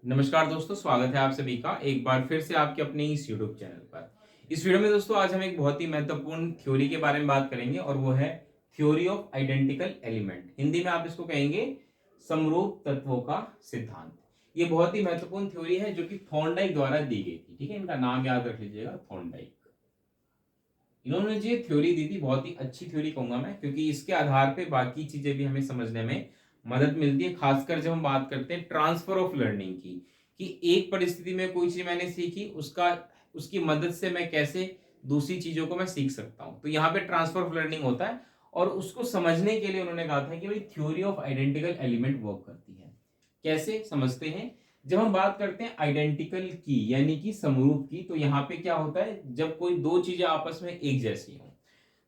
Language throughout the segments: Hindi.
नमस्कार दोस्तों, स्वागत है आप सभी का एक बार फिर से आपके अपने इस यूट्यूब चैनल पर। इस वीडियो में दोस्तों आज हम एक बहुत ही महत्वपूर्ण थ्योरी के बारे में बात करेंगे और वो है theory of identical element. Hindi में आप इसको कहेंगे समरूप तत्वों का सिद्धांत। ये बहुत ही महत्वपूर्ण थ्योरी है जो कि थॉर्नडाइक द्वारा दी गई थी। ठीक है, इनका नाम याद रख लीजिएगा, थॉर्नडाइक। इन्होंने जो थ्योरी दी थी बहुत ही अच्छी थ्योरी कहूंगा मैं, क्योंकि इसके आधार पे बाकी चीजें भी हमें समझने में मदद मिलती है। खासकर जब हम बात करते हैं ट्रांसफर ऑफ लर्निंग की, कि एक परिस्थिति में कोई चीज मैंने सीखी, उसका उसकी मदद से मैं कैसे दूसरी चीजों को मैं सीख सकता हूं। तो यहाँ पे ट्रांसफर ऑफ लर्निंग होता है और उसको समझने के लिए उन्होंने कहा था कि भाई theory of identical element work करती है। कैसे समझते हैं? जब हम बात करते हैं आइडेंटिकल की यानी कि समरूप की, तो यहाँ पे क्या होता है, जब कोई दो चीजें आपस में एक जैसी हो,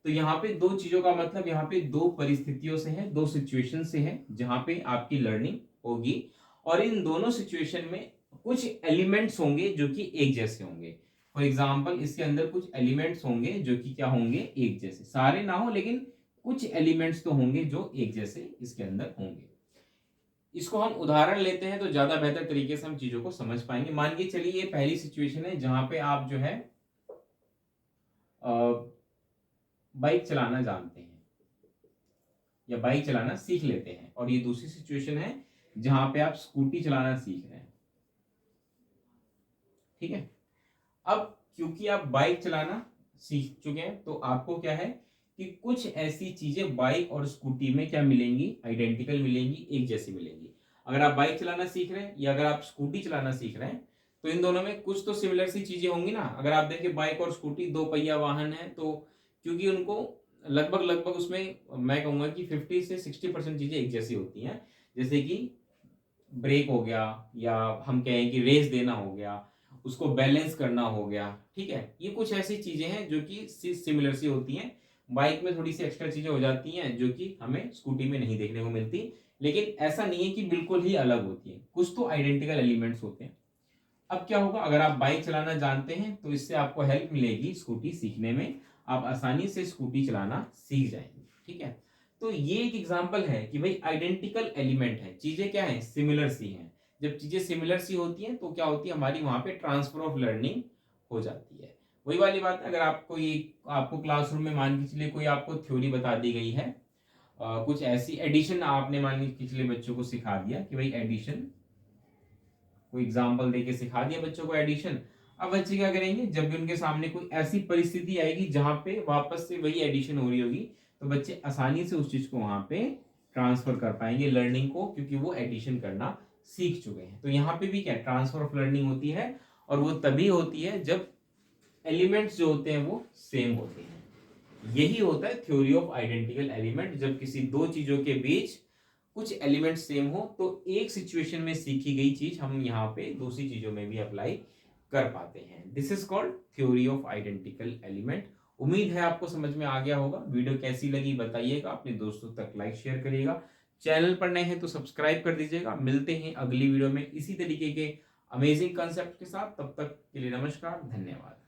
तो यहाँ पे दो चीजों का मतलब यहाँ पे दो परिस्थितियों से है, दो सिचुएशन से है जहां पे आपकी लर्निंग होगी। और इन दोनों सिचुएशन में कुछ एलिमेंट्स होंगे जो कि एक जैसे होंगे। फॉर एग्जाम्पल, इसके अंदर कुछ एलिमेंट्स होंगे जो कि क्या होंगे, एक जैसे। सारे ना हो लेकिन कुछ एलिमेंट्स तो होंगे जो एक जैसे इसके अंदर होंगे। इसको हम उदाहरण लेते हैं तो ज्यादा बेहतर तरीके से हम चीजों को समझ पाएंगे। मान के चलिए ये पहली सिचुएशन है जहां पे आप जो है बाइक चलाना जानते हैं या बाइक चलाना सीख लेते हैं, और ये दूसरी सिचुएशन है जहां पे आप स्कूटी चलाना सीख रहे हैं। ठीक है, अब क्योंकि आप बाइक चलाना सीख चुके हैं तो आपको क्या है कि कुछ ऐसी चीजें बाइक और स्कूटी में क्या मिलेंगी, आइडेंटिकल मिलेंगी, एक जैसी मिलेंगी। अगर आप बाइक चलाना सीख रहे हैं या अगर आप स्कूटी चलाना सीख रहे हैं तो इन दोनों में कुछ तो सिमिलर सी चीजें होंगी ना। अगर आप देखिए बाइक और स्कूटी दो पहिया वाहन है, तो क्योंकि उनको लगभग लगभग उसमें मैं कहूंगा कि 50 से 60% चीजें एक जैसी होती हैं। जैसे कि ब्रेक हो गया, या हम कहें कि रेस देना हो गया, उसको बैलेंस करना हो गया। ठीक है, ये कुछ ऐसी चीजें हैं जो कि सिमिलर सी होती हैं। बाइक में थोड़ी सी एक्स्ट्रा चीजें हो जाती हैं जो कि हमें स्कूटी में नहीं देखने को मिलती, लेकिन ऐसा नहीं है कि बिल्कुल ही अलग होती है, कुछ तो आइडेंटिकल एलिमेंट्स होते हैं। अब क्या होगा, अगर आप बाइक चलाना जानते हैं तो इससे आपको हेल्प मिलेगी स्कूटी सीखने में, आप आसानी से स्कूटी चलाना सीख जाएंगे। ठीक है, तो ये एक एग्जांपल है कि भाई आइडेंटिकल एलिमेंट है, चीजें क्या है, सिमिलर सी हैं। जब चीजें सिमिलर सी होती हैं तो क्या होती है, हमारी वहां पे ट्रांसफर ऑफ लर्निंग हो जाती है। वही वाली बात है, अगर आपको ये आपको क्लासरूम में मान के चलिए कोई आपको थ्योरी बता दी गई है, कुछ ऐसी एडिशन आपने मान के चलिए बच्चों को सिखा दिया कि भाई एडिशन, कोई एग्जाम्पल देके सिखा दिया बच्चों को एडिशन। अब बच्चे क्या करेंगे, जब भी उनके सामने कोई ऐसी परिस्थिति आएगी जहां पे वापस से वही एडिशन हो रही होगी, तो बच्चे आसानी से उस चीज को वहां पे ट्रांसफर कर पाएंगे लर्निंग को, क्योंकि वो एडिशन करना सीख चुके हैं। तो यहाँ पे भी क्या ट्रांसफर ऑफ लर्निंग होती है, और वो तभी होती है जब एलिमेंट्स जो होते हैं वो सेम होते हैं। यही होता है थ्योरी ऑफ आइडेंटिकल एलिमेंट। जब किसी दो चीजों के बीच कुछ एलिमेंट सेम हो तो एक सिचुएशन में सीखी गई चीज हम यहाँ पे दूसरी चीजों में भी अप्लाई कर पाते हैं। This is called theory of identical element. उम्मीद है आपको समझ में आ गया होगा। वीडियो कैसी लगी बताइएगा, अपने दोस्तों तक लाइक शेयर करिएगा। चैनल पर नए हैं तो सब्सक्राइब कर दीजिएगा। मिलते हैं अगली वीडियो में इसी तरीके के अमेजिंग कंसेप्ट के साथ। तब तक के लिए नमस्कार, धन्यवाद।